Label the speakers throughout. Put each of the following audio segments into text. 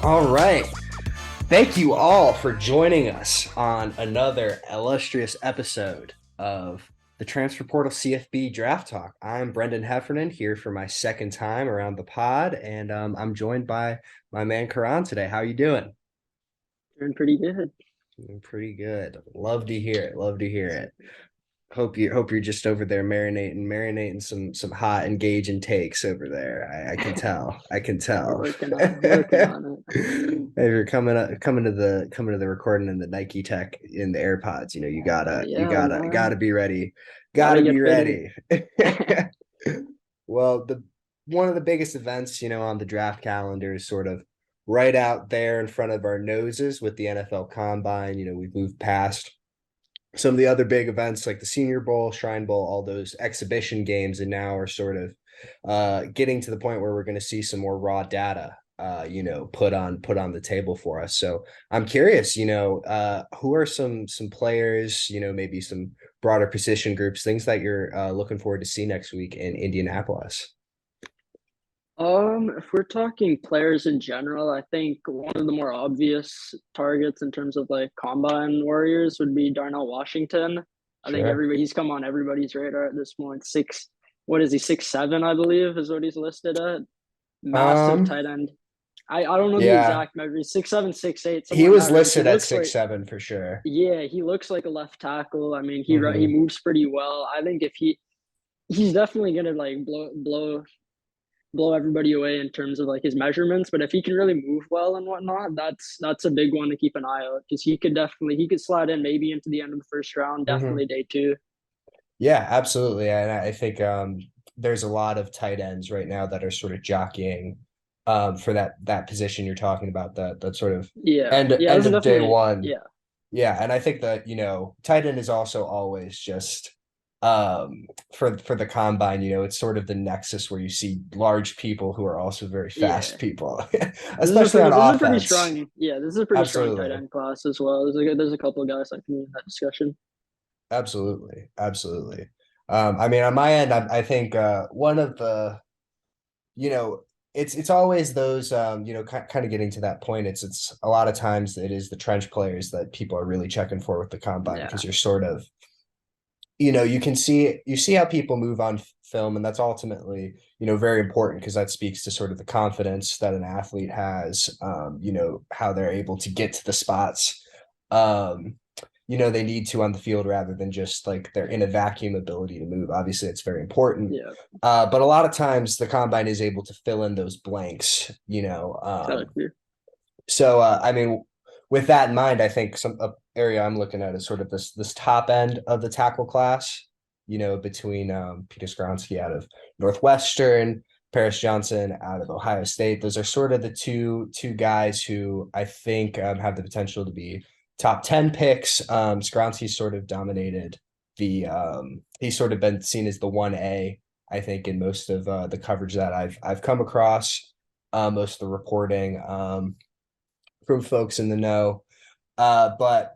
Speaker 1: All right. Thank you all for joining us on another illustrious episode of the Transfer Portal CFB Draft Talk. I'm Brendan Heffernan here for my second time around the pod, and I'm joined by my man Karan today. How you doing?
Speaker 2: Doing pretty good.
Speaker 1: Doing pretty good. Love to hear it. Love to hear it. Hope you're just over there marinating some hot engaging takes over there. I can tell. I can tell.
Speaker 2: Working on it.
Speaker 1: If you're coming to the recording in the Nike Tech in the AirPods, you
Speaker 2: Yeah, man.
Speaker 1: gotta be ready.
Speaker 2: Gotta
Speaker 1: Gotta
Speaker 2: get
Speaker 1: be
Speaker 2: fitted.
Speaker 1: ready. Well, the one of the biggest events, on the draft calendar is sort of right out there in front of our noses with the NFL Combine. We've moved past some of the other big events like the Senior Bowl, Shrine Bowl, all those exhibition games, and now we're sort of getting to the point where we're going to see some more raw data, put on the table for us. So I'm curious, who are some players, maybe some broader position groups, things that you're looking forward to see next week in Indianapolis.
Speaker 2: If we're talking players in general, I think one of the more obvious targets in terms of like combine warriors would be Darnell Washington. I think
Speaker 1: Sure.
Speaker 2: he's come on everybody's radar at this point. What is he, 6'7", I believe, is what he's listed at. Massive
Speaker 1: Um,
Speaker 2: tight end. I don't know the
Speaker 1: yeah,
Speaker 2: exact measure. 6'7", 6'8",
Speaker 1: he
Speaker 2: somewhere in
Speaker 1: was
Speaker 2: that range. He
Speaker 1: listed at
Speaker 2: looks
Speaker 1: six
Speaker 2: like
Speaker 1: seven for sure.
Speaker 2: Yeah, he looks like a left tackle. I mean, he
Speaker 1: Hmm.
Speaker 2: moves pretty well. I think if he's definitely gonna like blow everybody away in terms of like his measurements. But if he can really move well and whatnot, that's a big one to keep an eye out because he could slide in maybe into the end of the first round,
Speaker 1: Hmm.
Speaker 2: definitely day two.
Speaker 1: Yeah, absolutely. And I think there's a lot of tight ends right now that are sort of jockeying for that position you're talking about, that sort of
Speaker 2: Yeah,
Speaker 1: end
Speaker 2: yeah,
Speaker 1: end
Speaker 2: this is
Speaker 1: of day
Speaker 2: definitely
Speaker 1: one.
Speaker 2: yeah.
Speaker 1: Yeah, and I think that, tight end is also always just for the combine, it's sort of the nexus where you see large people who are also very fast
Speaker 2: Yeah,
Speaker 1: people, especially on
Speaker 2: this is a pretty
Speaker 1: offense.
Speaker 2: strong yeah, this is a pretty strong tight
Speaker 1: Absolutely.
Speaker 2: end class as well. There's a couple of guys that can be in that discussion.
Speaker 1: Absolutely. Absolutely. I mean, on my end, I think one of the you know, it's always those kind of getting to that point. It's a lot of times it is the trench players that people are really checking for with the combine
Speaker 2: Yeah,
Speaker 1: because you're sort of, you see how people move on film, and that's ultimately, very important because that speaks to sort of the confidence that an athlete has, how they're able to get to the spots. Um, they need to on the field rather than just like their in a vacuum ability to move. Obviously, it's very important.
Speaker 2: yeah,
Speaker 1: But a lot of times the combine is able to fill in those blanks,
Speaker 2: exactly.
Speaker 1: I mean, with that in mind, I think some area I'm looking at is sort of this top end of the tackle class, between Peter Skronsky out of Northwestern, Paris Johnson out of Ohio State. Those are sort of the two guys who I think have the potential to be top 10 picks. Skronsky sort of dominated he's sort of been seen as the 1A, I think, in most of the coverage that I've come across, most of the reporting. From folks in the know. But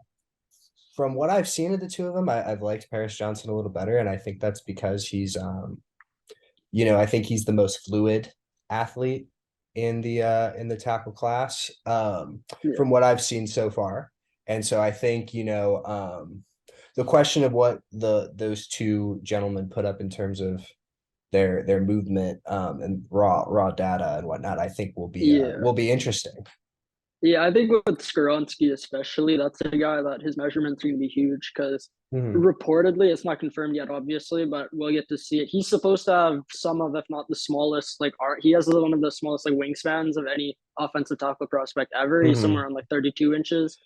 Speaker 1: from what I've seen of the two of them, I've liked Paris Johnson a little better, and I think that's because I think he's the most fluid athlete in the tackle class,
Speaker 2: Yeah,
Speaker 1: from what I've seen so far. And so I think, the question of what those two gentlemen put up in terms of their movement, and raw data and whatnot, I think
Speaker 2: yeah.
Speaker 1: will be interesting.
Speaker 2: Yeah, I think with Skoronsky especially, that's a guy that his measurements are going to be huge because
Speaker 1: Mhm.
Speaker 2: reportedly, it's not confirmed yet, obviously, but we'll get to see it. He's supposed to have some of, if not the smallest, like art. He has one of the smallest like wingspans of any offensive tackle prospect ever. He's somewhere
Speaker 1: Mhm.
Speaker 2: around like 32 inches.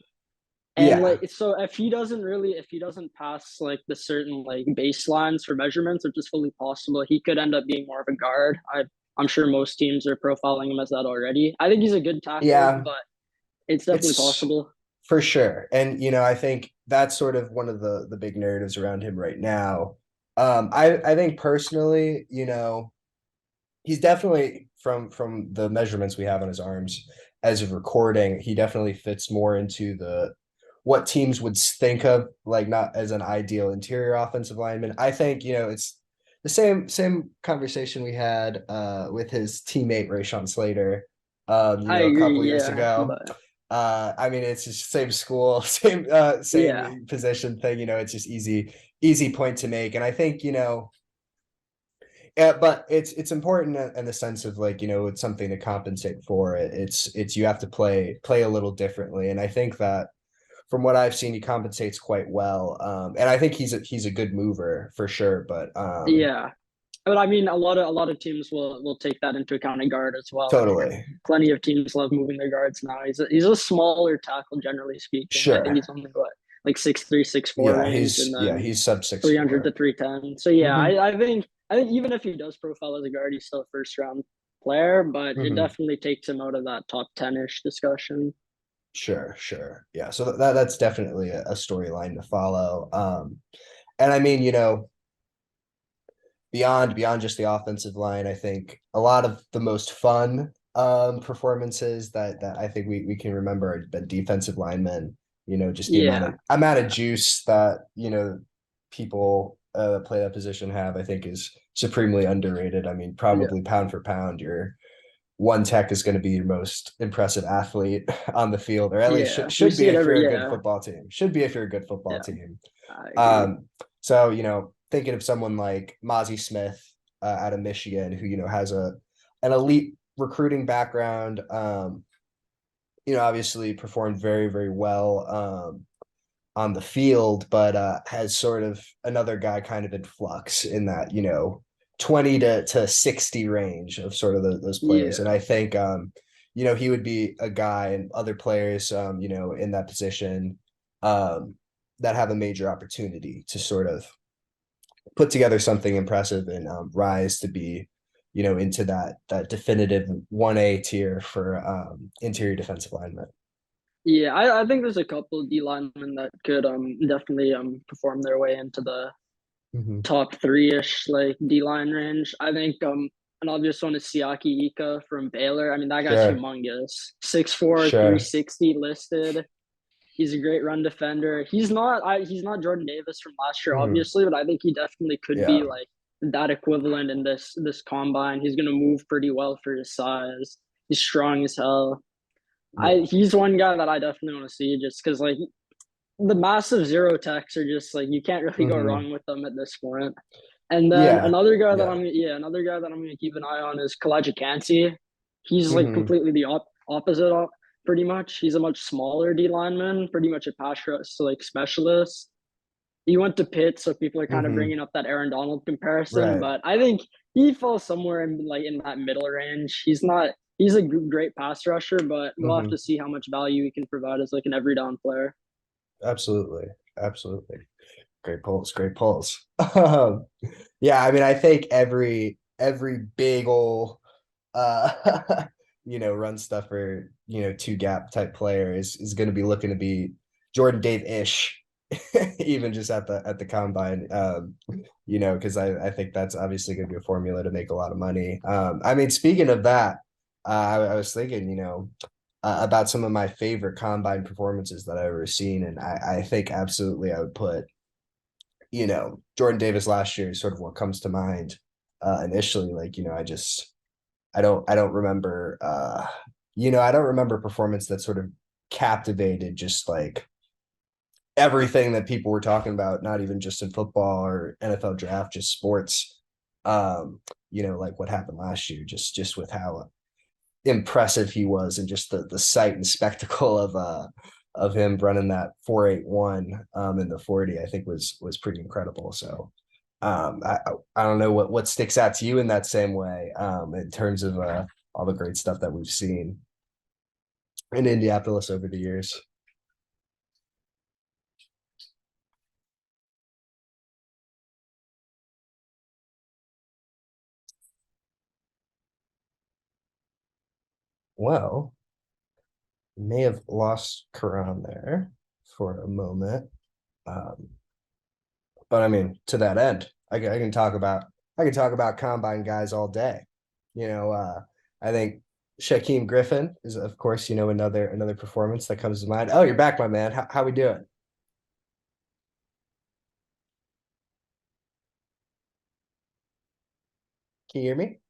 Speaker 2: And
Speaker 1: Yeah.
Speaker 2: like so if he doesn't pass like the certain like baselines for measurements, which is fully possible, he could end up being more of a guard. I'm sure most teams are profiling him as that already. I think he's a good tackle,
Speaker 1: Yeah.
Speaker 2: but it's definitely
Speaker 1: It's
Speaker 2: possible.
Speaker 1: for sure. And I think that's sort of one of the big narratives around him right now. I think personally, he's definitely from the measurements we have on his arms as of recording, he definitely fits more into the what teams would think of like not as an ideal interior offensive lineman. I think, it's the same conversation we had with his teammate Rashawn Slater.
Speaker 2: I
Speaker 1: a couple
Speaker 2: agree,
Speaker 1: years
Speaker 2: yeah,
Speaker 1: ago.
Speaker 2: but
Speaker 1: I mean, it's just same school,
Speaker 2: yeah,
Speaker 1: same position thing. It's just easy point to make. And I think, yeah, but it's important in the sense of like, it's something to compensate for it. It's you have to play a little differently. And I think that from what I've seen, he compensates quite well. And I think he's a good mover for sure. But
Speaker 2: yeah. But I mean, a lot of teams will take that into account in guard as well. I mean,
Speaker 1: totally.
Speaker 2: plenty of teams love moving their guards now. He's a smaller tackle, generally speaking. I think
Speaker 1: Sure.
Speaker 2: he's only what, like 6'3", 6'4"
Speaker 1: Yeah,
Speaker 2: range, and then
Speaker 1: he's sub six
Speaker 2: 300 to
Speaker 1: four.
Speaker 2: 310. So yeah,
Speaker 1: Mm-hmm.
Speaker 2: I think even if he does profile as a guard, he's still a first round player, but it
Speaker 1: Mm-hmm.
Speaker 2: definitely takes him out of that top 10-ish discussion.
Speaker 1: Sure. Yeah. So that's definitely a storyline to follow. And I mean, beyond just the offensive line, I think a lot of the most fun performances that I think we can remember have been defensive linemen. Just the amount of
Speaker 2: Yeah,
Speaker 1: juice that people that play that position have, I think is supremely underrated. I mean,
Speaker 2: yeah,
Speaker 1: probably pound for pound, your one tech is going to be your most impressive athlete on the field, or at least
Speaker 2: yeah. We
Speaker 1: should be
Speaker 2: see it
Speaker 1: if you're
Speaker 2: every
Speaker 1: a good
Speaker 2: yeah,
Speaker 1: football team. Should be if you're a good football
Speaker 2: yeah.
Speaker 1: team.
Speaker 2: I agree.
Speaker 1: So thinking of someone like Mozzie Smith out of Michigan, who has an elite recruiting background. Obviously performed very very well on the field, but has sort of another guy kind of in flux in that 20 to 60 range of sort of those players. And
Speaker 2: Yeah,
Speaker 1: I think he would be a guy, and other players in that position um that have a major opportunity to sort of put together something impressive and rise to be into that definitive 1A tier for interior defensive linemen.
Speaker 2: yeah. I think there's a couple of D linemen that could definitely perform their way into the
Speaker 1: Mm-hmm.
Speaker 2: top three-ish like D line range. I think an obvious one is Siaki Ika from Baylor. I mean, that guy's
Speaker 1: Sure.
Speaker 2: humongous. 6'4",
Speaker 1: Sure.
Speaker 2: 360 listed. He's a great run defender. He's not Jordan Davis from last year,
Speaker 1: Mm-hmm.
Speaker 2: obviously, but I think he definitely could be
Speaker 1: Yeah.
Speaker 2: like that equivalent in this combine. He's gonna move pretty well for his size. He's strong as hell.
Speaker 1: Yeah.
Speaker 2: He's one guy that I definitely want to see just because like the massive zero techs are just like you can't really go
Speaker 1: Mm-hmm.
Speaker 2: wrong with them at this point. And then
Speaker 1: Yeah. Yeah.
Speaker 2: another guy that I'm gonna keep an eye on is Kalaji Kansi. He's like
Speaker 1: Mm-hmm.
Speaker 2: completely the opposite of pretty much. He's a much smaller D lineman, pretty much a pass rush like specialist. He went to Pitt, so people are kind of
Speaker 1: Mm-hmm.
Speaker 2: bringing up that Aaron Donald comparison,
Speaker 1: Right.
Speaker 2: but I think he falls somewhere in that middle range. He's a great pass rusher, but we'll have
Speaker 1: Mm-hmm.
Speaker 2: to see how much value he can provide as like an every down player.
Speaker 1: Absolutely. Absolutely. Great pulls. Great pulls. Yeah, I mean, I think every big ol' run stuffer, two gap type player is going to be looking to be Jordan Dave ish, even just at the combine. Because I think that's obviously going to be a formula to make a lot of money. I mean, speaking of that, I was thinking, about some of my favorite combine performances that I've ever seen, and I think absolutely I would put Jordan Davis last year is sort of what comes to mind initially. Like, I don't remember I don't remember a performance that sort of captivated just like everything that people were talking about, not even just in football or NFL draft, just sports. Like what happened last year, just with how impressive he was, and just the sight and spectacle of him running that 4.81 in the 40, I think was pretty incredible. So I don't know what sticks out to you in that same way in terms of all the great stuff that we've seen in Indianapolis over the years. Well, may have lost Karan there for a moment. Um, But I mean, to that end, I can talk about combine guys all day. I think Shaquem Griffin is, of course, another performance that comes to mind. Oh, you're back, my man. How we doing? Can you hear me?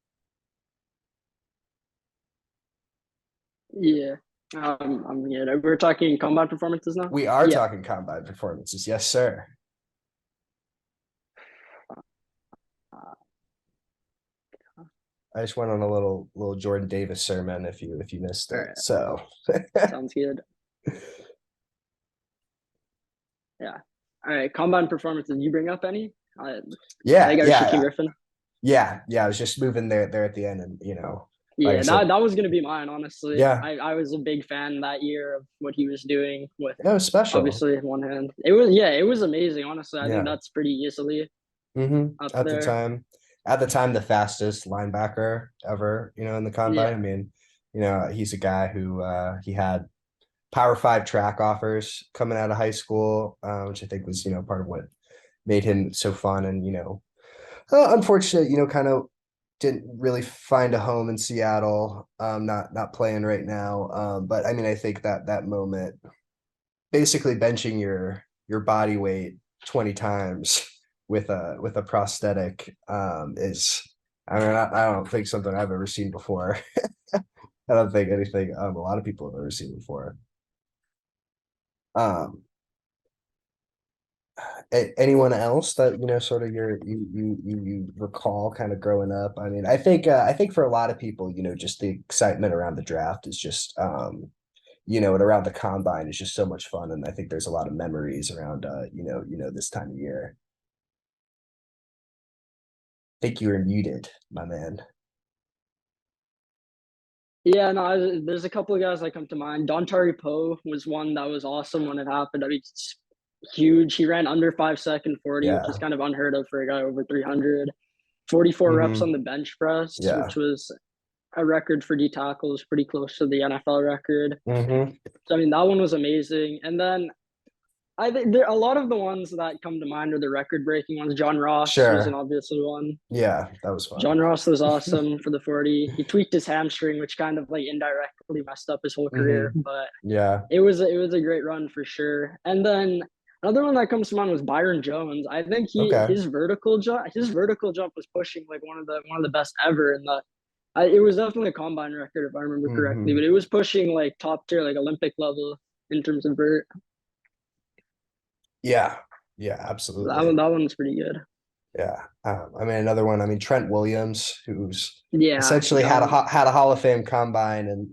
Speaker 2: Yeah. Yeah, we're talking combine performances now.
Speaker 1: We are
Speaker 2: Yeah.
Speaker 1: talking combine performances. Yes, sir.
Speaker 2: Uh,
Speaker 1: I just went on a little Jordan Davis sermon if you missed
Speaker 2: all
Speaker 1: it.
Speaker 2: right.
Speaker 1: So
Speaker 2: Sounds good. Yeah. All right. Combine performances. You bring up any? I
Speaker 1: yeah,
Speaker 2: think I was Shaquem
Speaker 1: yeah,
Speaker 2: Griffin.
Speaker 1: yeah. I was just moving there at the end, and like I
Speaker 2: Yeah,
Speaker 1: said,
Speaker 2: that was gonna be mine, honestly.
Speaker 1: yeah,
Speaker 2: I was a big fan that year of what he was doing with
Speaker 1: it was special.
Speaker 2: obviously one hand. It was amazing, honestly. I think
Speaker 1: Yeah.
Speaker 2: that's pretty easily up
Speaker 1: At the
Speaker 2: there.
Speaker 1: time, the fastest linebacker ever, in the combine. I
Speaker 2: Yeah.
Speaker 1: mean, he's a guy who he had Power 5 track offers coming out of high school, which I think was, part of what made him so fun and, unfortunate, kind of didn't really find a home in Seattle. Not playing right now. But I mean, I think that moment, basically benching your body weight 20 times with a prosthetic, is, I mean, I don't think something I've ever seen before. I don't think anything a lot of people have ever seen before. Um, Anyone else that sort of you recall kind of growing up? I mean, I think for a lot of people, just the excitement around the draft is just and around the combine is just so much fun, and I think there's a lot of memories around this time of year. I think you were muted, my man.
Speaker 2: Yeah, no, there's a couple of guys that come to mind. Dontari Poe was one that was awesome when it happened. I mean, it's huge. He ran under 5 second 40, which is
Speaker 1: Yeah.
Speaker 2: kind of unheard of for a guy over 300. 44 reps
Speaker 1: Mm-hmm.
Speaker 2: on the bench press, which
Speaker 1: Yeah.
Speaker 2: was a record for D tackles, pretty close to the NFL record.
Speaker 1: Mm-hmm.
Speaker 2: So I mean, that one was amazing. And then I think there a lot of the ones that come to mind are the record-breaking ones. John Ross was an
Speaker 1: Sure.
Speaker 2: obviously one.
Speaker 1: Yeah, that was
Speaker 2: John
Speaker 1: fun.
Speaker 2: Ross was awesome for the 40. He tweaked his hamstring, which kind of like indirectly messed up his whole career,
Speaker 1: Mm-hmm.
Speaker 2: but
Speaker 1: Yeah.
Speaker 2: it was a great run for sure. And then another one that comes to mind was Byron Jones. I think he
Speaker 1: Okay.
Speaker 2: his vertical jump was pushing like one of the best ever in the it was definitely a combine record if I remember correctly,
Speaker 1: Mm-hmm.
Speaker 2: but it was pushing like top tier, like Olympic level in terms of vert.
Speaker 1: Yeah. Yeah,
Speaker 2: That
Speaker 1: absolutely.
Speaker 2: one that one was pretty good.
Speaker 1: Yeah. I mean, another one. I mean, Trent Williams, who's
Speaker 2: Yeah,
Speaker 1: essentially
Speaker 2: um,
Speaker 1: had a Hall of Fame combine, and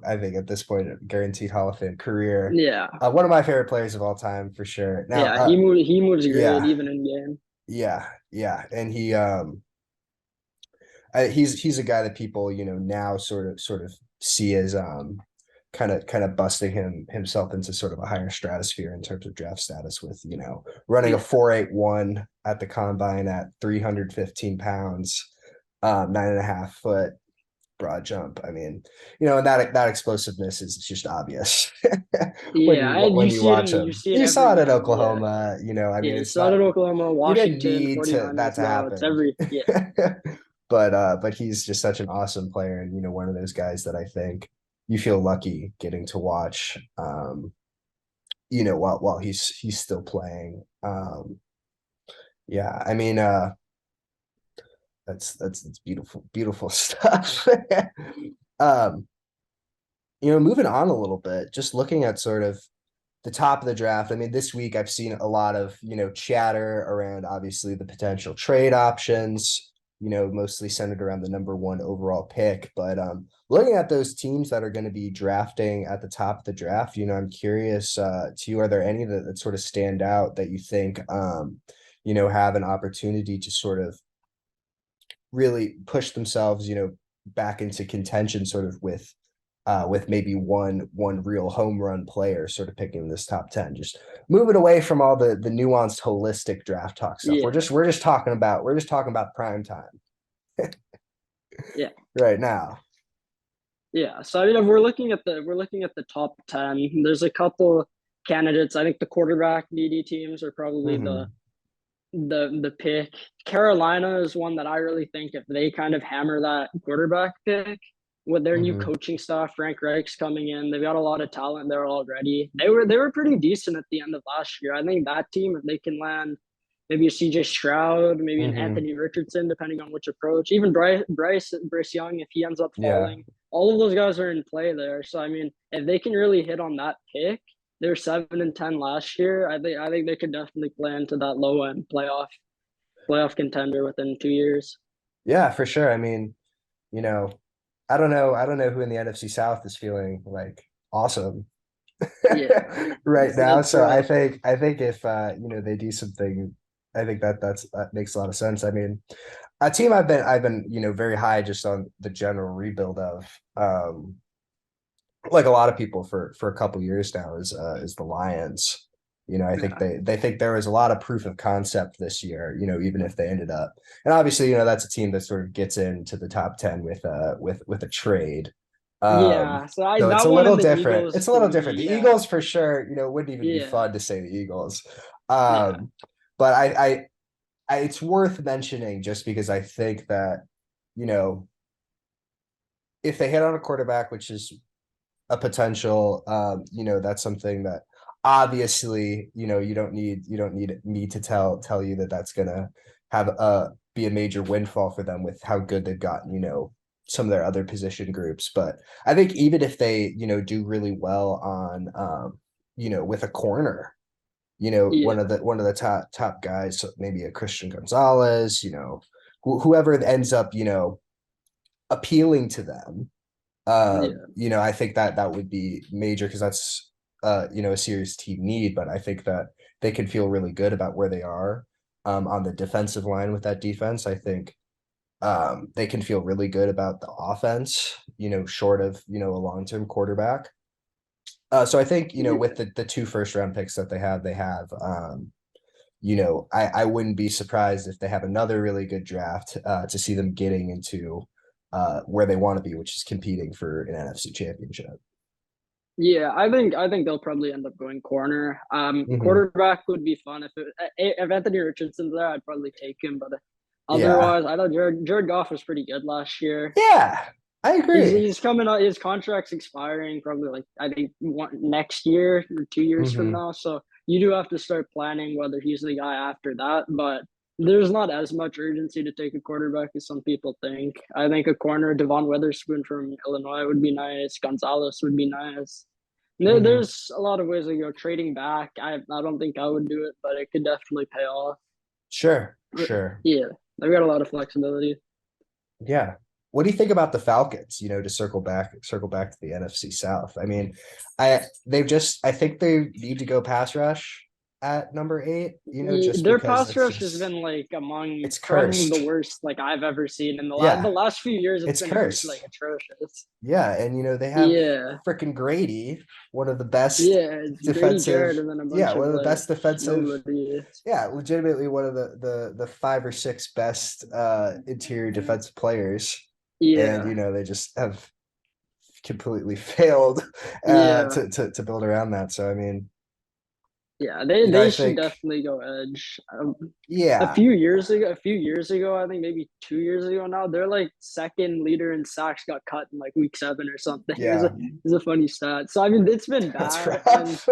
Speaker 1: I think at this point, a guaranteed Hall of Fame career.
Speaker 2: yeah,
Speaker 1: One of my favorite players of all time for sure. Now,
Speaker 2: yeah. He moves great
Speaker 1: yeah,
Speaker 2: even in game.
Speaker 1: yeah, and he's a guy that people now sort of see as kind of busting himself into sort of a higher stratosphere in terms of draft status with running a
Speaker 2: Yeah,
Speaker 1: 4.81 at the combine at 315 pounds, 9.5 foot broad jump. I mean, and that explosiveness is just obvious when
Speaker 2: yeah. And
Speaker 1: when
Speaker 2: you
Speaker 1: you
Speaker 2: see it
Speaker 1: watch
Speaker 2: in you
Speaker 1: him.
Speaker 2: see it
Speaker 1: You
Speaker 2: every
Speaker 1: saw it at
Speaker 2: game. Yeah,
Speaker 1: Oklahoma. I mean,
Speaker 2: yeah.
Speaker 1: it's
Speaker 2: Started
Speaker 1: not,
Speaker 2: Oklahoma,
Speaker 1: you didn't
Speaker 2: Washington,
Speaker 1: need to that
Speaker 2: 49ers.
Speaker 1: to
Speaker 2: No, it's
Speaker 1: happen.
Speaker 2: every yeah,
Speaker 1: But he's just such an awesome player, and one of those guys that I think you feel lucky getting to watch, while he's still playing. Yeah, I mean, that's beautiful, beautiful stuff. um Moving on a little bit, just looking at sort of the top of the draft. I mean, this week I've seen a lot of, chatter around obviously the potential trade options, mostly centered around the number one overall pick. But looking at those teams that are going to be drafting at the top of the draft, I'm curious, to you, are there any that sort of stand out that you think, have an opportunity to sort of really push themselves, back into contention, sort of with maybe one real home run player sort of picking this top 10, just moving away from all the nuanced holistic draft talk stuff. we're
Speaker 2: yeah,
Speaker 1: just we're just talking about we're just talking about prime time
Speaker 2: yeah.
Speaker 1: right now.
Speaker 2: Yeah, so I mean, if we're looking at the top 10. There's a couple candidates. I think the quarterback needy teams are probably the
Speaker 1: Hmm.
Speaker 2: the pick. Carolina is one that I really think if they kind of hammer that quarterback pick with their new
Speaker 1: Hmm.
Speaker 2: coaching staff, Frank Reich's coming in. They've got a lot of talent there already. They were pretty decent at the end of last year. I think that team, if they can land maybe a CJ Stroud, maybe an
Speaker 1: Hmm.
Speaker 2: Anthony Richardson, depending on which approach, even Bryce Young, if he ends up
Speaker 1: Yeah.
Speaker 2: falling. all of those guys are in play there. So I mean, if they can really hit on that pick, they're 7-10 last year. I think they could definitely play into that low end playoff contender within 2 years.
Speaker 1: Yeah, for sure. I mean, you know, I don't know who in the NFC South is feeling like awesome
Speaker 2: Yeah,
Speaker 1: right now.
Speaker 2: it's
Speaker 1: So I
Speaker 2: rough.
Speaker 1: think I think if they do something, I think that makes a lot of sense. I mean, a team I've been very high just on the general rebuild of like a lot of people for a couple years now is the Lions. I think
Speaker 2: Yeah,
Speaker 1: they think there was a lot of proof of concept this year, even if they ended up. And obviously, that's a team that sort of gets into the top 10 with a trade.
Speaker 2: yeah. So I
Speaker 1: So it's
Speaker 2: that
Speaker 1: a
Speaker 2: one
Speaker 1: little
Speaker 2: and the
Speaker 1: different.
Speaker 2: Eagles
Speaker 1: It's a
Speaker 2: for
Speaker 1: little different.
Speaker 2: me.
Speaker 1: The
Speaker 2: Yeah,
Speaker 1: Eagles for sure, wouldn't even be
Speaker 2: yeah,
Speaker 1: fun to say the Eagles.
Speaker 2: yeah,
Speaker 1: Um, but it's worth mentioning just because I think that, you know, if they hit on a quarterback, which is a potential, that's something that obviously, you don't need me to tell you that that's gonna have be a major windfall for them with how good they've gotten, some of their other position groups. But I think even if they, do really well on with a corner,
Speaker 2: yeah,
Speaker 1: one of the top guys, so maybe a Christian Gonzalez, whoever ends up, appealing to them.
Speaker 2: yeah,
Speaker 1: I think that would be major because that's a serious team need, but I think that they can feel really good about where they are on the defensive line with that defense. I think they can feel really good about the offense, short of, a long-term quarterback. So I think, with
Speaker 2: yeah.
Speaker 1: the two first round picks that they have, I wouldn't be surprised if they have another really good draft to see them getting into where they want to be, which is competing for an NFC championship.
Speaker 2: Yeah, I think they'll probably end up going corner.
Speaker 1: Hmm.
Speaker 2: Quarterback would be fun if Anthony Richardson's there. I'd probably take him, but
Speaker 1: Yeah.
Speaker 2: otherwise, I thought Jared Goff was pretty good last year.
Speaker 1: Yeah, I
Speaker 2: He's
Speaker 1: agree.
Speaker 2: he's coming out. His contract's expiring probably like I think next year or 2 years from
Speaker 1: Hmm.
Speaker 2: now. So you do have to start planning whether he's the guy after that. But there's not as much urgency to take a quarterback as some people think. I think a corner, Devon Witherspoon from Illinois would be nice. Gonzalez would be nice.
Speaker 1: Hmm.
Speaker 2: There's a lot of ways to go. Trading back, I don't think I would do it, but it could definitely pay off.
Speaker 1: Sure,
Speaker 2: But
Speaker 1: sure.
Speaker 2: yeah, they've got a lot of flexibility.
Speaker 1: Yeah. What do you think about the Falcons, to circle back to the NFC South? I mean, I think they need to go pass rush at number 8, just
Speaker 2: Their
Speaker 1: because
Speaker 2: pass
Speaker 1: it's
Speaker 2: rush has
Speaker 1: just
Speaker 2: been like among
Speaker 1: it's
Speaker 2: probably the
Speaker 1: cursed.
Speaker 2: worst like I've ever seen in the
Speaker 1: Yeah,
Speaker 2: last few years. It's
Speaker 1: it's
Speaker 2: been like
Speaker 1: cursed.
Speaker 2: atrocious.
Speaker 1: Yeah, and they have
Speaker 2: Yeah,
Speaker 1: freaking Grady, one of the best
Speaker 2: yeah, it's Grady Jarrett
Speaker 1: defensive,
Speaker 2: and then a
Speaker 1: yeah,
Speaker 2: bunch
Speaker 1: one
Speaker 2: of
Speaker 1: of the
Speaker 2: like
Speaker 1: best defensive,
Speaker 2: nobody.
Speaker 1: yeah, legitimately one of the 5 or 6 best interior defensive players. And
Speaker 2: Yeah,
Speaker 1: they just have completely failed
Speaker 2: yeah,
Speaker 1: to build around that. So I mean,
Speaker 2: yeah. They
Speaker 1: I
Speaker 2: they should
Speaker 1: think,
Speaker 2: definitely go edge.
Speaker 1: yeah,
Speaker 2: A few years ago, I think maybe 2 years ago now, they're like second leader in sacks got cut in like week 7 or something.
Speaker 1: yeah,
Speaker 2: It was a funny stat. So I mean, it's been
Speaker 1: that's
Speaker 2: bad, and
Speaker 1: rough.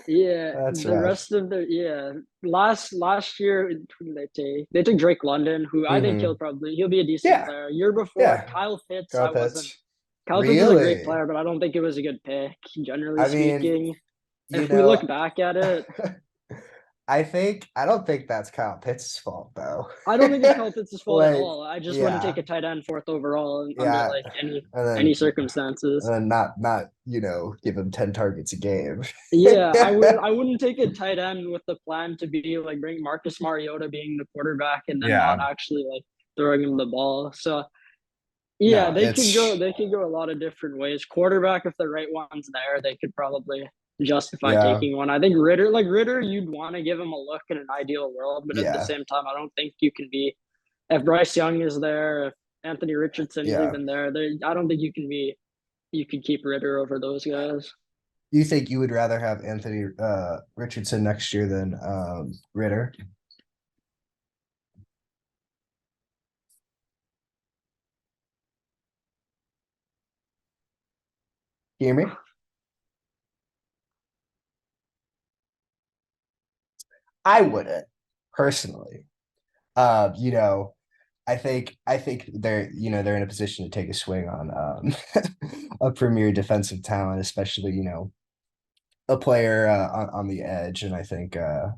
Speaker 2: yeah,
Speaker 1: That's
Speaker 2: the
Speaker 1: rough.
Speaker 2: rest of the yeah last year who did they take? They took Drake London, who I think
Speaker 1: Hmm.
Speaker 2: he'll be a decent
Speaker 1: Yeah,
Speaker 2: player. Year before
Speaker 1: yeah.
Speaker 2: Kyle Pitts,
Speaker 1: Go
Speaker 2: I wasn't.
Speaker 1: Pits.
Speaker 2: Kyle Pitts is a great
Speaker 1: Really?
Speaker 2: player, but I don't think it was a good pick, generally
Speaker 1: I mean,
Speaker 2: speaking.
Speaker 1: you
Speaker 2: If we
Speaker 1: know,
Speaker 2: look back at it,
Speaker 1: I don't think that's Kyle Pitts' fault though.
Speaker 2: I don't think it's Kyle Pitts' fault at
Speaker 1: Like,
Speaker 2: all. I just wouldn't take
Speaker 1: yeah,
Speaker 2: a tight end fourth overall under
Speaker 1: yeah,
Speaker 2: like
Speaker 1: and
Speaker 2: any
Speaker 1: then
Speaker 2: circumstances.
Speaker 1: not give him 10 targets a game.
Speaker 2: Yeah, I wouldn't take a tight end with the plan to be like bring Marcus Mariota being the quarterback and then not
Speaker 1: Yeah.
Speaker 2: actually like throwing him the ball. So yeah,
Speaker 1: No, it's
Speaker 2: they could go a lot of different ways. Quarterback, if the right one's there, they could probably justify
Speaker 1: yeah,
Speaker 2: taking one. I think Ritter, you'd want to give him a look in an ideal world, but at the
Speaker 1: yeah,
Speaker 2: same time, I don't think you can be if Bryce Young is there, if Anthony Richardson is
Speaker 1: yeah.
Speaker 2: even there, I don't think you could keep Ritter over those guys.
Speaker 1: You think you would rather have Anthony Richardson next year than Ritter? Can you hear me? I wouldn't personally. You know, I think they're in a position to take a swing on a premier defensive talent, especially a player on the edge, and I think I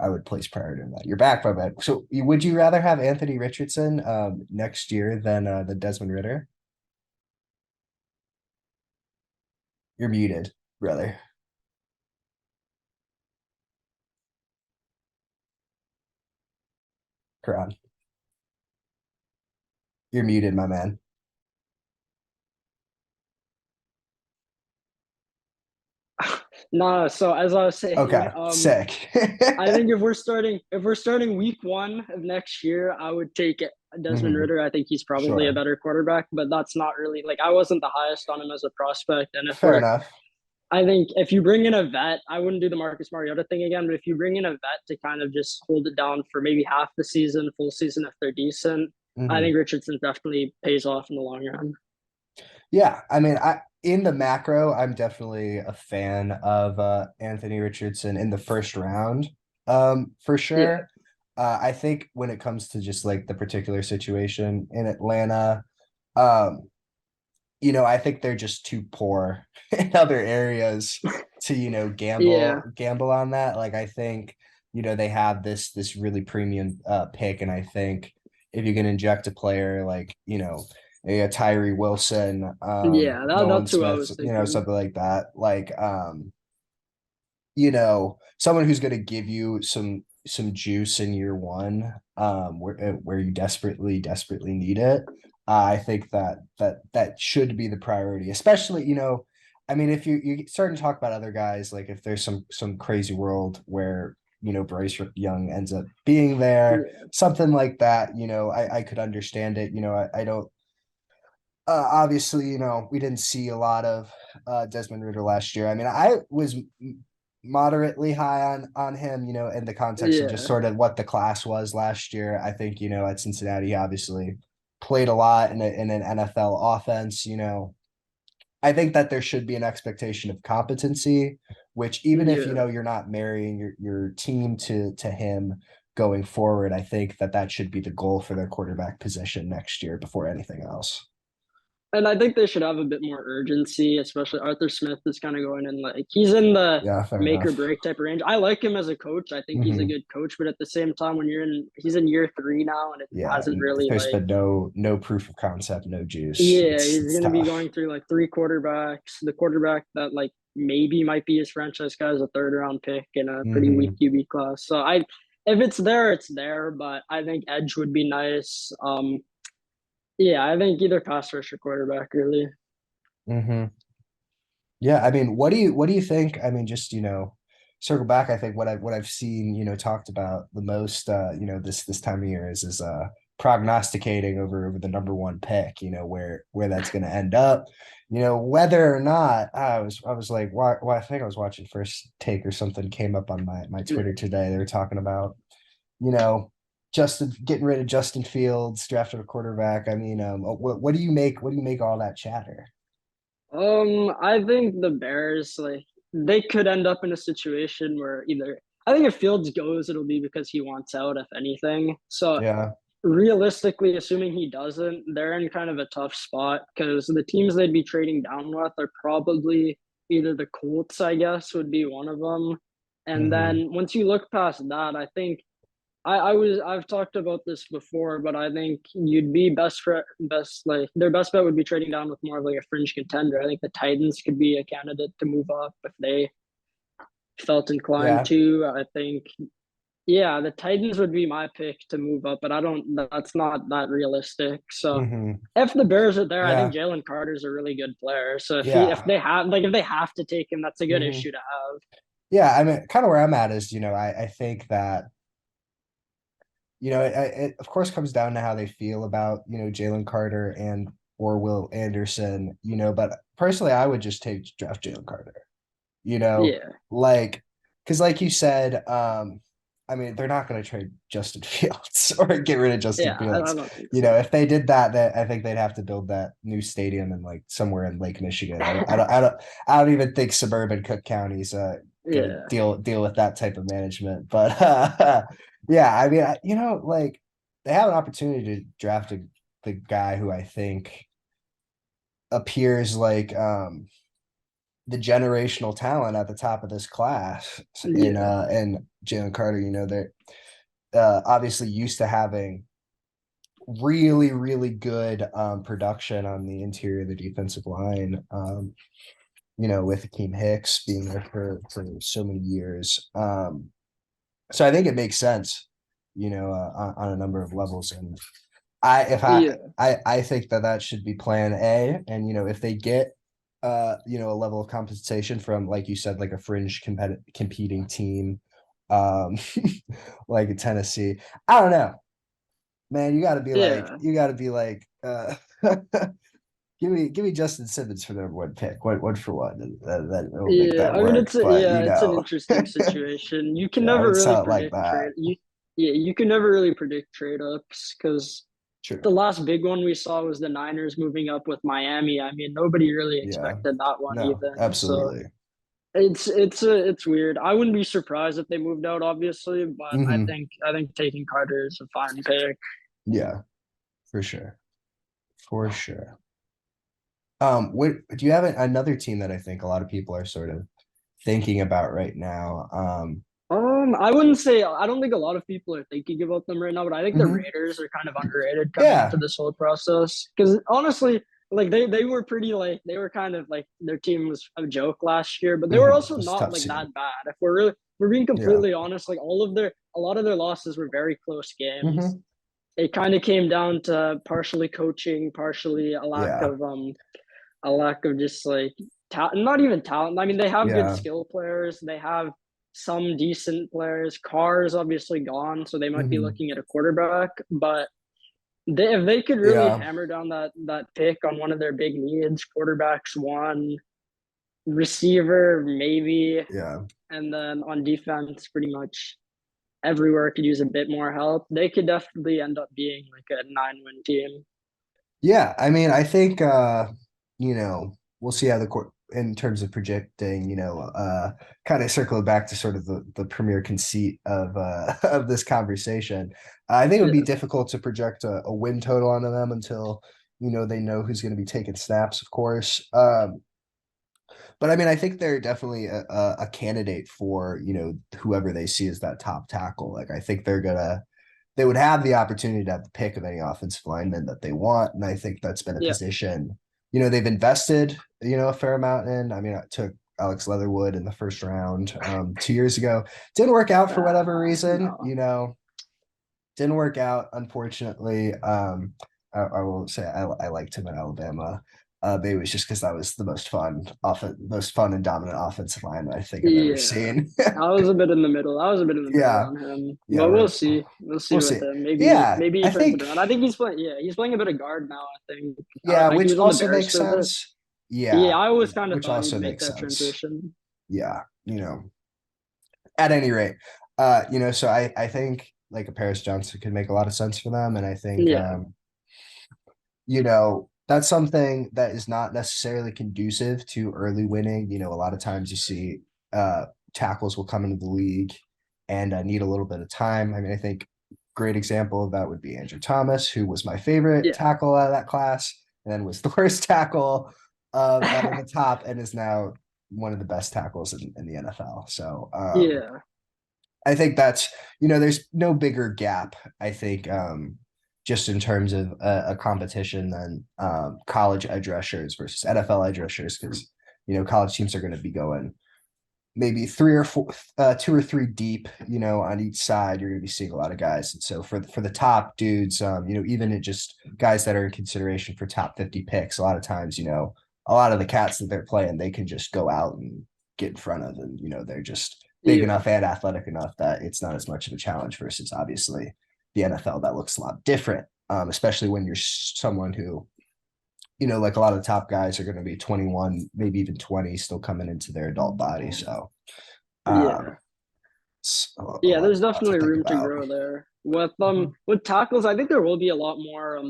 Speaker 1: would place priority on that. You're back by that. So would you rather have Anthony Richardson next year than Desmond Ritter? You're muted, brother. Karan, you're muted, my man.
Speaker 2: No, so as I was saying,
Speaker 1: Okay, sick.
Speaker 2: I think if we're starting week one of next year, I would take Desmond
Speaker 1: Mhm.
Speaker 2: Ritter. I think he's probably a
Speaker 1: Sure.
Speaker 2: better quarterback, but that's not really like I wasn't the highest on him as a prospect. And if
Speaker 1: Fair
Speaker 2: we're
Speaker 1: enough.
Speaker 2: I think if you bring in a vet, I wouldn't do the Marcus Mariota thing again, but if you bring in a vet to kind of just hold it down for maybe half the season, full season if they're decent, I
Speaker 1: Mhm.
Speaker 2: think Richardson definitely pays off in the long run.
Speaker 1: Yeah, I mean, I in the macro, I'm definitely a fan of Anthony Richardson in the first round, for
Speaker 2: Yeah.
Speaker 1: sure. I think when it comes to just like the particular situation in Atlanta, um, I think they're just too poor in other areas to,
Speaker 2: Yeah.
Speaker 1: gamble on that. Like I think, they have this really premium pick, and I think if you can inject a player like, a Tyree Wilson,
Speaker 2: Yeah.
Speaker 1: Nolan
Speaker 2: That's who I
Speaker 1: Smith,
Speaker 2: was thinking.
Speaker 1: something like that. Like someone who's going to give you some juice in year one, where you desperately need it. I think that should be the priority, especially I mean, if you start to talk about other guys, like if there's some crazy world where Bryce Young ends up being there,
Speaker 2: Yeah.
Speaker 1: something like that, I could understand it. I don't. Obviously, we didn't see a lot of Desmond Ritter last year. I mean, I was moderately high on him, in the context of just
Speaker 2: Yeah.
Speaker 1: sort of what the class was last year. I think, at Cincinnati, he obviously played a lot in an NFL offense. I think that there should be an expectation of competency, which even if
Speaker 2: Yeah.
Speaker 1: you're not marrying your team to him going forward, I think that should be the goal for their quarterback position next year before anything else.
Speaker 2: And I think they should have a bit more urgency, especially Arthur Smith is kind of going in like he's in the
Speaker 1: Yeah, fair
Speaker 2: make or
Speaker 1: enough.
Speaker 2: break type of range. I like him as a coach. I think he's a
Speaker 1: Hmm.
Speaker 2: good coach, but at the same time, when he's in year three now, and it
Speaker 1: Yeah,
Speaker 2: hasn't really
Speaker 1: there's
Speaker 2: like,
Speaker 1: been no proof of concept, no juice.
Speaker 2: yeah,
Speaker 1: It's
Speaker 2: he's
Speaker 1: it's
Speaker 2: gonna be
Speaker 1: tough.
Speaker 2: going through like three quarterbacks. The quarterback that like maybe might be his franchise guy is a third round pick in a pretty weak
Speaker 1: Hmm.
Speaker 2: QB class. So if it's there, it's there. But I think edge would be nice. Yeah, I think either pass rush or quarterback really.
Speaker 1: Hmm. Yeah, I mean, what do you think? I mean, just circle back. I think what I've seen, talked about the most, this time of year is prognosticating over the number one pick. Where that's going to end up. Whether or not I was like, why I think I was watching First Take or something came up on my Twitter
Speaker 2: Yeah.
Speaker 1: today. They were talking about you know, Justin getting rid of Justin Fields, drafted a quarterback. I mean, what do you make? What do you make all that chatter?
Speaker 2: I think the Bears, like, they could end up in a situation where either I think if Fields goes, it'll be because he wants out, if anything. So
Speaker 1: Yeah.
Speaker 2: realistically, assuming he doesn't, they're in kind of a tough spot because the teams they'd be trading down with are probably either the Colts, I guess, would be one of them. And
Speaker 1: Hmm.
Speaker 2: then once you look past that, I think I've talked about this before, but I think you'd be best like their best bet would be trading down with more of like a fringe contender. I think the Titans could be a candidate to move up if they felt inclined
Speaker 1: Yeah.
Speaker 2: to. I think yeah, the Titans would be my pick to move up, but I don't that's not that realistic. So
Speaker 1: Hmm.
Speaker 2: if the Bears are there, I think
Speaker 1: Yeah.
Speaker 2: Jalen Carter's a really good player. So if
Speaker 1: Yeah.
Speaker 2: they have to take him, that's a good
Speaker 1: Hmm.
Speaker 2: issue to have.
Speaker 1: Yeah. I mean, kind of where I'm at is, I think that, it of course comes down to how they feel about, Jalen Carter and or Will Anderson, but personally, I would just draft Jalen Carter. you know,
Speaker 2: Yeah.
Speaker 1: like because like you said, I mean, they're not going to trade Justin Fields or get rid of Justin
Speaker 2: Yeah, I
Speaker 1: Fields.
Speaker 2: don't think so.
Speaker 1: If they did that, I think they'd have to build that new stadium in like somewhere in Lake Michigan. I don't even think suburban Cook County's gonna
Speaker 2: Yeah.
Speaker 1: deal with that type of management. But yeah, I mean, like they have an opportunity to draft the guy who I think appears like the generational talent at the top of this class in
Speaker 2: Yeah,
Speaker 1: Jalen Carter. They're obviously used to having really, really good production on the interior of the defensive line. With Akeem Hicks being there for so many years. So I think it makes sense, on a number of levels. And I if I
Speaker 2: yeah,
Speaker 1: I think that should be plan A. And if they get a level of compensation from, like you said, like a fringe competing team, um like Tennessee. I don't know, man.
Speaker 2: yeah.
Speaker 1: You gotta be like give me Justin Simmons for the number one pick. One for one. That will make
Speaker 2: Yeah,
Speaker 1: that
Speaker 2: I mean
Speaker 1: work. But
Speaker 2: it's an interesting situation. You can
Speaker 1: yeah, I
Speaker 2: never
Speaker 1: would
Speaker 2: really
Speaker 1: sell it like
Speaker 2: predict
Speaker 1: that.
Speaker 2: trade. You can never really predict trade ups because the
Speaker 1: True.
Speaker 2: last big one we saw was the Niners moving up with Miami. I mean, nobody really
Speaker 1: Yeah.
Speaker 2: expected that one
Speaker 1: No,
Speaker 2: even. So
Speaker 1: absolutely.
Speaker 2: it's weird. I wouldn't be surprised if they moved out, obviously, but
Speaker 1: Hmm.
Speaker 2: I think taking Carter is a fine pick.
Speaker 1: Yeah, for sure. For sure. What do you have another team that I think a lot of people are sort of thinking about right now?
Speaker 2: I wouldn't say I don't think a lot of people are thinking about them right now, but I think the
Speaker 1: Mhm.
Speaker 2: Raiders are kind of underrated coming into
Speaker 1: Yeah.
Speaker 2: this whole process. Because honestly, like they were pretty like they were kind of like their team was a joke last year, but they were also
Speaker 1: It's a
Speaker 2: not
Speaker 1: tough
Speaker 2: like
Speaker 1: scene.
Speaker 2: that bad. If we're being
Speaker 1: Yeah.
Speaker 2: completely honest, like a lot of their losses were very close games.
Speaker 1: Hmm.
Speaker 2: It kind of came down to partially coaching, partially
Speaker 1: Yeah.
Speaker 2: a lack of just like not even talent. I mean, they have good
Speaker 1: Yeah.
Speaker 2: skill players. They have some decent players. Carr is obviously gone, so they might be
Speaker 1: Hmm.
Speaker 2: looking at a quarterback. But if they could really
Speaker 1: Yeah.
Speaker 2: hammer down that pick on one of their big needs, quarterbacks one, receiver maybe,
Speaker 1: Yeah.
Speaker 2: and then on defense, pretty much everywhere could use a bit more help. They could definitely end up being like a 9-win team.
Speaker 1: Yeah. I mean, I think we'll see how the court in terms of projecting, kind of circle back to sort of the premier conceit of of this conversation. I think it would be
Speaker 2: Yeah,
Speaker 1: difficult to project a win total onto them until they know who's going to be taking snaps, of course. But I mean, I think they're definitely a candidate for, whoever they see as that top tackle. Like, I think they would have the opportunity to have the pick of any offensive lineman that they want. And I think that's been a
Speaker 2: yeah,
Speaker 1: position, they've invested, a fair amount in. I mean, I took Alex Leatherwood in the first round 2 years ago. Didn't work out for whatever reason,
Speaker 2: no,
Speaker 1: didn't work out, unfortunately. I will say I liked him at Alabama. Maybe it was just because that was the most fun and dominant offensive line I think I've ever
Speaker 2: yeah.
Speaker 1: seen.
Speaker 2: I was a bit in the middle. I was a bit in the middle
Speaker 1: Yeah,
Speaker 2: on him,
Speaker 1: yeah,
Speaker 2: but we'll see. We'll see
Speaker 1: we'll
Speaker 2: with
Speaker 1: see.
Speaker 2: him.
Speaker 1: Yeah,
Speaker 2: Maybe he
Speaker 1: I
Speaker 2: turns it
Speaker 1: think
Speaker 2: around. I think he's playing. Yeah, he's playing a bit of guard now. I think.
Speaker 1: yeah,
Speaker 2: He
Speaker 1: which
Speaker 2: was on the
Speaker 1: also
Speaker 2: Bears
Speaker 1: makes
Speaker 2: for a bit.
Speaker 1: sense.
Speaker 2: Yeah,
Speaker 1: Yeah,
Speaker 2: I always
Speaker 1: yeah,
Speaker 2: kind of
Speaker 1: which
Speaker 2: thought he'd
Speaker 1: also
Speaker 2: make
Speaker 1: makes
Speaker 2: that
Speaker 1: sense.
Speaker 2: transition.
Speaker 1: Yeah, at any rate, so I think like a Paris Johnson could make a lot of sense for them, and I think
Speaker 2: Yeah,
Speaker 1: that's something that is not necessarily conducive to early winning. A lot of times you see tackles will come into the league and need a little bit of time. I mean, I think great example of that would be Andrew Thomas, who was my favorite
Speaker 2: yeah,
Speaker 1: tackle out of that class, and then was the worst tackle out of the top, and is now one of the best tackles in the NFL. So
Speaker 2: yeah,
Speaker 1: I think there's no bigger gap, I think, just in terms of a competition than college edge rushers versus NFL edge rushers, because, college teams are going to be going maybe three or four, two or three deep, on each side. You're going to be seeing a lot of guys. And so for the top dudes, even in just guys that are in consideration for top 50 picks, a lot of times, a lot of the cats that they're playing, they can just go out and get in front of, and, they're just big
Speaker 2: yeah,
Speaker 1: enough and athletic enough that it's not as much of a challenge versus obviously the NFL that looks a lot different, especially when you're someone who, like a lot of the top guys are going to be 21, maybe even 20, still coming into their adult body. So,
Speaker 2: yeah.
Speaker 1: um, it's
Speaker 2: Yeah, there's
Speaker 1: lot to
Speaker 2: definitely
Speaker 1: think
Speaker 2: room to
Speaker 1: about.
Speaker 2: grow there.
Speaker 1: Mhm.
Speaker 2: With tackles, I think there will be a lot more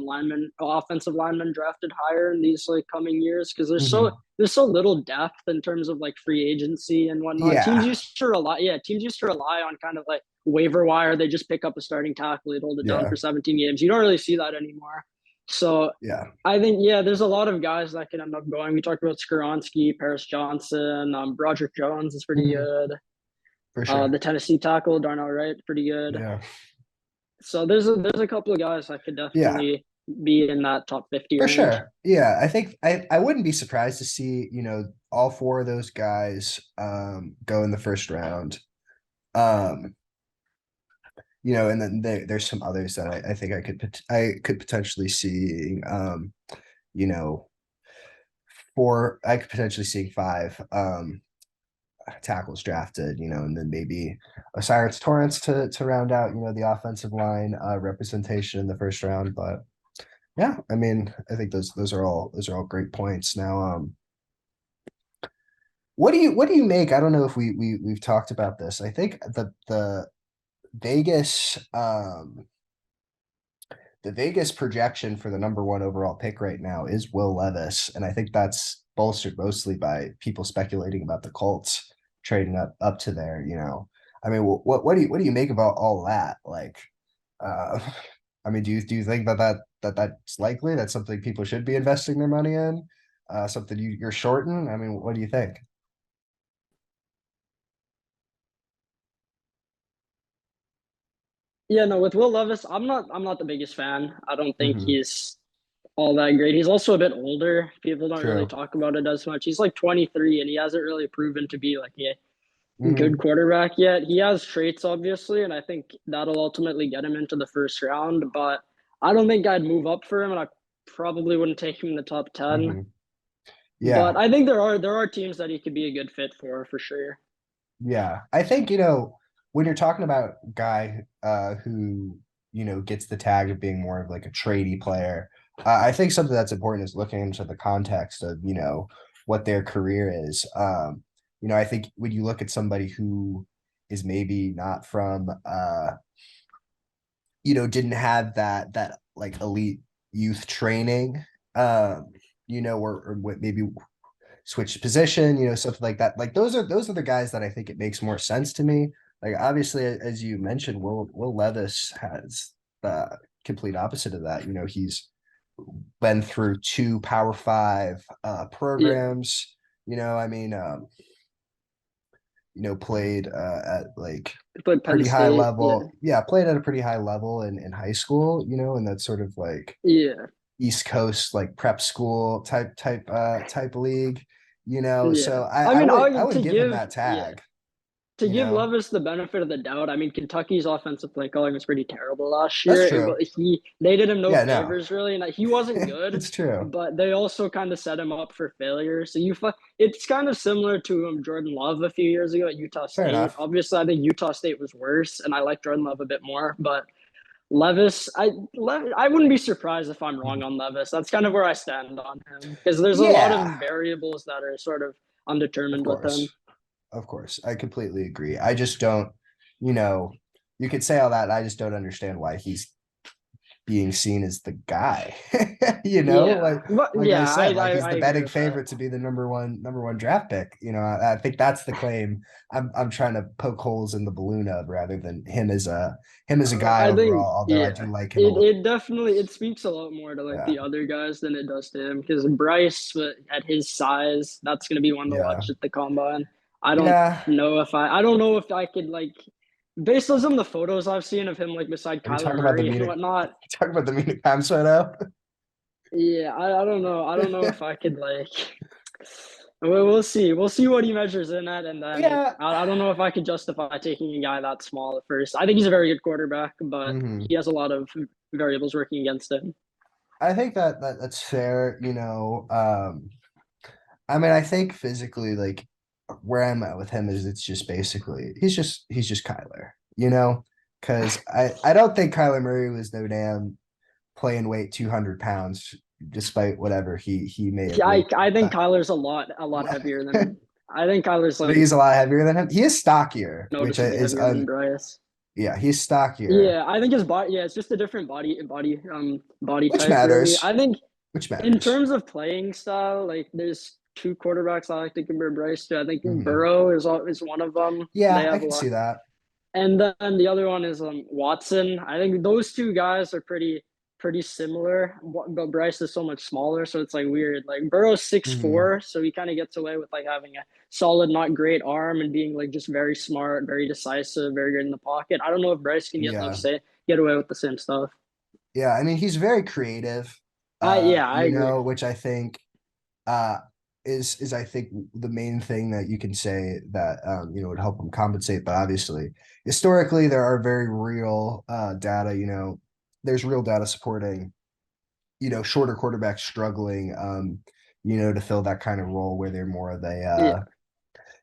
Speaker 2: offensive linemen drafted higher in these like coming years because
Speaker 1: Mhm.
Speaker 2: there's so little depth in terms of like free agency and whatnot.
Speaker 1: Yeah.
Speaker 2: Teams used to rely on kind of like waiver wire. They just pick up a starting tackle, they hold it down
Speaker 1: Yeah.
Speaker 2: for 17 games. You don't really see that anymore. So
Speaker 1: Yeah.
Speaker 2: I think, yeah, there's a lot of guys that can end up going. We talked about Skoronski, Paris Johnson, Broderick Jones is pretty
Speaker 1: Mhm.
Speaker 2: good.
Speaker 1: For sure.
Speaker 2: The Tennessee tackle, Darnell Wright, pretty good.
Speaker 1: Yeah.
Speaker 2: So there's a couple of guys that could
Speaker 1: Yeah.
Speaker 2: definitely be in that top 50
Speaker 1: For
Speaker 2: range.
Speaker 1: sure. Yeah. I think I wouldn't be surprised to see, all four of those guys go in the first round. Um, and then there's some others that I think I could potentially see you know, I could potentially see five tackles drafted, and then maybe Osiris Torrance to round out, the offensive line representation in the first round. But yeah, I mean, I think those are all great points. Now, what do you make? I don't know if we've talked about this. I think the Vegas the Vegas projection for the number one overall pick right now is Will Levis, and I think that's bolstered mostly by people speculating about the Colts trading up to there. I mean, what do you make about all that? Like, uh, I mean, do you think that's likely? That's something people should be investing their money in? Something you're shorting? I mean, what do you think?
Speaker 2: Yeah, no, with Will Levis, I'm not the biggest fan. I don't think
Speaker 1: Hmm.
Speaker 2: he's all that great. He's also a bit older. People don't really
Speaker 1: True.
Speaker 2: talk about it as much. He's like 23 and he hasn't really proven to be like a good
Speaker 1: Hmm.
Speaker 2: quarterback yet. He has traits obviously, and I think that'll ultimately get him into the first round, but I don't think I'd move up for him and I probably wouldn't take him in the top 10.
Speaker 1: Hmm.
Speaker 2: But
Speaker 1: Yeah.
Speaker 2: I think there are teams that he could be a good fit for sure.
Speaker 1: Yeah, I think when you're talking about a guy who gets the tag of being more of like a tradey player, I think something that's important is looking into the context of what their career is. I think when you look at somebody who is maybe not from didn't have that like elite youth training, or what maybe switch position, something like that. Like those are the guys that I think it makes more sense to me. Like obviously, as you mentioned, Will Levis has the complete opposite of that. He's been through two Power Five
Speaker 2: Yeah.
Speaker 1: programs. I mean, played at like
Speaker 2: He played Penn
Speaker 1: pretty high
Speaker 2: State. Yeah.
Speaker 1: level. Yeah, played at a pretty high level in high school. And that's sort of like
Speaker 2: Yeah.
Speaker 1: East Coast like prep school type league,
Speaker 2: Yeah.
Speaker 1: so I,
Speaker 2: I
Speaker 1: I
Speaker 2: mean,
Speaker 1: would
Speaker 2: I
Speaker 1: I would
Speaker 2: to
Speaker 1: give him
Speaker 2: give
Speaker 1: that
Speaker 2: yeah,
Speaker 1: tag,
Speaker 2: to give Levis the benefit of the doubt, I mean, Kentucky's offensive play calling was pretty terrible last
Speaker 1: That's
Speaker 2: year.
Speaker 1: true.
Speaker 2: They did him no
Speaker 1: Yeah, no.
Speaker 2: favors really, and he wasn't good,
Speaker 1: It's true.
Speaker 2: but they also kind of set him up for failure. So it's kind of similar to Jordan Love a few years ago at Utah
Speaker 1: Fair
Speaker 2: State.
Speaker 1: enough.
Speaker 2: Obviously, I think Utah State was worse, and I like Jordan Love a bit more, but Levis, I wouldn't be surprised if I'm wrong
Speaker 1: Mhm.
Speaker 2: on Levis. That's kind of where I stand on him because there's a lot of
Speaker 1: Yeah,
Speaker 2: variables that are sort of
Speaker 1: of
Speaker 2: undetermined with him.
Speaker 1: course. Of course. I completely agree. I just don't, you know, you could say all that. I just don't understand why he's being seen as the guy.
Speaker 2: Yeah,
Speaker 1: like
Speaker 2: but
Speaker 1: I
Speaker 2: yeah,
Speaker 1: said, like he's
Speaker 2: I
Speaker 1: the
Speaker 2: agree
Speaker 1: betting
Speaker 2: with that.
Speaker 1: favorite to be the number one draft pick. I think that's the claim I'm trying to poke holes in the balloon of rather than him as a guy
Speaker 2: I think
Speaker 1: overall, although I
Speaker 2: yeah,
Speaker 1: do like him a
Speaker 2: it
Speaker 1: little.
Speaker 2: it definitely it speaks a lot more to like
Speaker 1: Yeah.
Speaker 2: the other guys than it does to him because Bryce at his size, that's gonna be one to
Speaker 1: Yeah.
Speaker 2: watch at the combine.
Speaker 1: Yeah.
Speaker 2: I don't know if I could like based on some of the photos I've seen of him like beside
Speaker 1: Are you
Speaker 2: Kyler
Speaker 1: talking about the
Speaker 2: Murray and
Speaker 1: Munich
Speaker 2: whatnot.
Speaker 1: talking about the Munich Times right now?
Speaker 2: Yeah, I don't know. I don't know if I could like. We'll see. We'll see what he measures in at, and then
Speaker 1: Yeah.
Speaker 2: I don't know if I could justify taking a guy that small at first. I think he's a very good quarterback, but
Speaker 1: Hmm.
Speaker 2: he has a lot of variables working against him.
Speaker 1: I think that's fair. I mean, I think physically, like where I'm at with him is it's just basically he's just Kyler, because I don't think Kyler Murray was no damn playing weight 200 pounds, despite whatever he may have
Speaker 2: Yeah,
Speaker 1: weighed.
Speaker 2: I think Kyler's a lot heavier than him. I think Kyler's
Speaker 1: But
Speaker 2: like
Speaker 1: he's a lot heavier than him. He is stockier, which
Speaker 2: noticeably
Speaker 1: is
Speaker 2: heavier than Bryce.
Speaker 1: yeah, he's stockier,
Speaker 2: Yeah, I think his body. Yeah, it's just a different body
Speaker 1: which
Speaker 2: type really.
Speaker 1: matters,
Speaker 2: I think
Speaker 1: which
Speaker 2: in
Speaker 1: matters.
Speaker 2: terms of playing style, like there's two quarterbacks I like to compare Bryce to. I think
Speaker 1: Hmm.
Speaker 2: Burrow is one of them. They
Speaker 1: Yeah, I
Speaker 2: have a
Speaker 1: can see
Speaker 2: lot,
Speaker 1: that.
Speaker 2: And then the other one is Watson. I think those two guys are pretty similar, but Bryce is so much smaller, so it's like weird. Like Burrow's six
Speaker 1: Mhm.
Speaker 2: four, so he kind of gets away with like having a solid, not great arm and being like just very smart, very decisive, very good in the pocket. I don't know if Bryce can
Speaker 1: Yeah.
Speaker 2: get away with the same stuff.
Speaker 1: Yeah. I mean, he's very creative,
Speaker 2: I agree.
Speaker 1: which I think uh is I think the main thing that you can say that would help him compensate. But obviously, historically, there are very real data, there's real data supporting, shorter quarterbacks struggling to fill that kind of role where they're more of a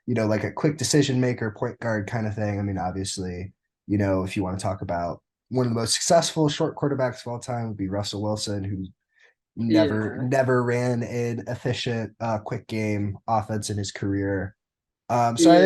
Speaker 2: Yeah,
Speaker 1: like a quick decision maker, point guard kind of thing. I mean, obviously, if you want to talk about one of the most successful short quarterbacks of all time would be Russell Wilson, who
Speaker 2: yeah.
Speaker 1: never ran an efficient quick game offense in his career. So I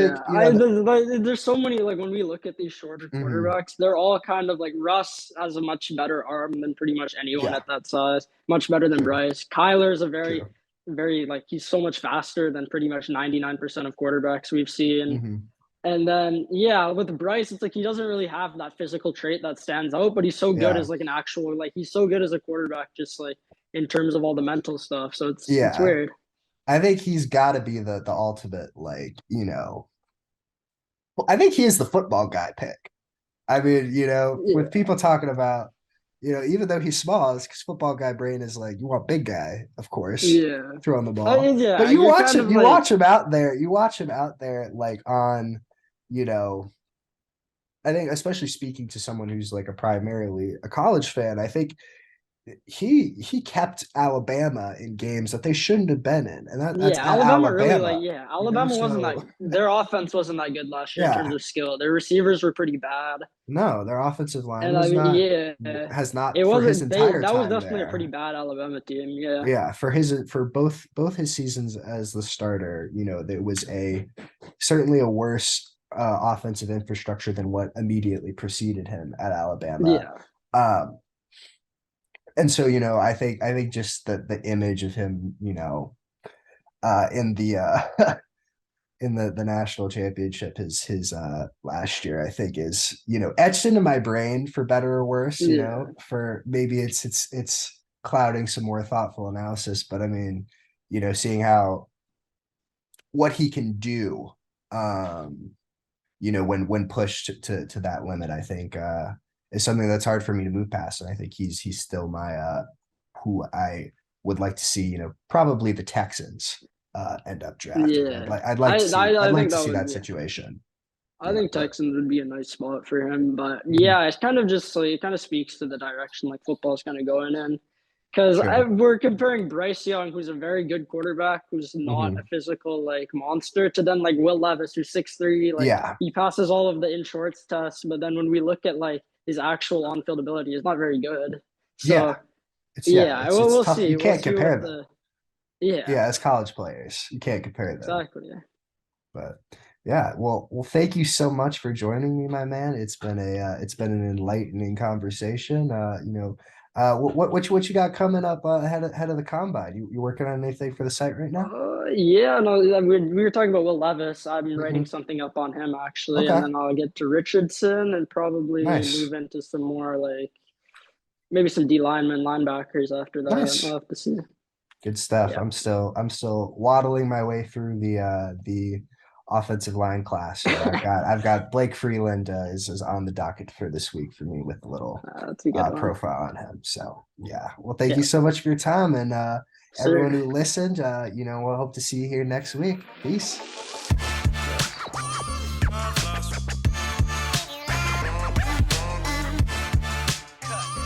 Speaker 2: Yeah,
Speaker 1: think
Speaker 2: there's so many like when we look at these shorter
Speaker 1: mhm,
Speaker 2: quarterbacks, they're all kind of like Russ has a much better arm than pretty much anyone
Speaker 1: yeah,
Speaker 2: at that size, much better than
Speaker 1: true,
Speaker 2: Bryce. Kyler's a
Speaker 1: true.
Speaker 2: very like he's so much faster than pretty much 99% of quarterbacks we've seen.
Speaker 1: Hmm.
Speaker 2: And then yeah, with Bryce, it's like he doesn't really have that physical trait that stands out, but he's so good
Speaker 1: Yeah,
Speaker 2: as like an actual like he's so good as a quarterback, just like in terms of all the mental stuff. So it's
Speaker 1: yeah.
Speaker 2: weird.
Speaker 1: I think he's got to be the ultimate, like, I think he is the football guy pick. I mean, with
Speaker 2: Yeah,
Speaker 1: people talking about, even though he's small, his football guy brain is like, you want big guy, of course,
Speaker 2: yeah.
Speaker 1: throwing the ball. But
Speaker 2: Yeah, you're kind of
Speaker 1: you
Speaker 2: like
Speaker 1: watch him out there, like on, you know, I think especially speaking to someone who's like a primarily a college fan, I think he kept Alabama in games that they shouldn't have been in, and that's
Speaker 2: yeah,
Speaker 1: at
Speaker 2: Alabama really
Speaker 1: Alabama,
Speaker 2: Alabama wasn't that
Speaker 1: so
Speaker 2: their offense wasn't that good last year in terms
Speaker 1: yeah,
Speaker 2: of skill. Their receivers were pretty bad.
Speaker 1: no, their offensive line
Speaker 2: And I
Speaker 1: was
Speaker 2: mean,
Speaker 1: not
Speaker 2: yeah,
Speaker 1: has not
Speaker 2: it
Speaker 1: for his
Speaker 2: wasn't they
Speaker 1: entire
Speaker 2: that was
Speaker 1: time
Speaker 2: definitely a pretty
Speaker 1: there.
Speaker 2: bad Alabama team. Yeah.
Speaker 1: Yeah, for both his seasons as the starter, there was a certainly a worse offensive infrastructure than what immediately preceded him at Alabama.
Speaker 2: Yeah.
Speaker 1: Um, and so I think just the image of him, in the in the national championship his last year, I think is etched into my brain for better or worse.
Speaker 2: Yeah.
Speaker 1: For maybe it's clouding some more thoughtful analysis, but I mean, seeing how what he can do, um when pushed to that limit, I think is something that's hard for me to move past. And I think he's still my who I would like to see, probably the Texans end up drafting.
Speaker 2: Yeah.
Speaker 1: I'd
Speaker 2: I
Speaker 1: like
Speaker 2: think
Speaker 1: to
Speaker 2: that
Speaker 1: see
Speaker 2: would
Speaker 1: that
Speaker 2: be
Speaker 1: situation.
Speaker 2: I think
Speaker 1: But
Speaker 2: Texans would be a nice spot for him. But
Speaker 1: mhm,
Speaker 2: yeah, it's kind of just like it kind of speaks to the direction like football's kind of going in. Because
Speaker 1: true.
Speaker 2: we're comparing Bryce Young, who's a very good quarterback, who's not a
Speaker 1: Hmm.
Speaker 2: physical like monster, to then like Will Levis, who's 6'3", like
Speaker 1: Yeah.
Speaker 2: he passes all of the in shorts tests, but then when we look at like his actual on field ability, he's not very good.
Speaker 1: Yeah.
Speaker 2: So yeah,
Speaker 1: It's
Speaker 2: we'll
Speaker 1: tough.
Speaker 2: see.
Speaker 1: You
Speaker 2: We'll
Speaker 1: can't
Speaker 2: see what
Speaker 1: compare them.
Speaker 2: the yeah,
Speaker 1: Yeah, as college players, you can't compare them.
Speaker 2: exactly.
Speaker 1: But yeah, well, thank you so much for joining me, my man. It's been an enlightening conversation. What you got coming up ahead of the combine? You working on anything for the site right now?
Speaker 2: Yeah, no, we were talking about Will Levis. I'm writing
Speaker 1: Hmm.
Speaker 2: something up on him actually, and
Speaker 1: Okay,
Speaker 2: then I'll get to Richardson and probably
Speaker 1: nice,
Speaker 2: move into some more like maybe some D linemen, linebackers after that. I'll
Speaker 1: nice,
Speaker 2: have to see.
Speaker 1: good stuff.
Speaker 2: Yeah.
Speaker 1: I'm still waddling my way through the offensive line class here. I've got Blake Freeland is on the docket for this week for me with a little
Speaker 2: That's a good one.
Speaker 1: profile on him. So yeah, well, thank you
Speaker 2: Yeah,
Speaker 1: so much for your time, and everyone
Speaker 2: sir.
Speaker 1: who listened. We'll hope to see you here next week. Peace.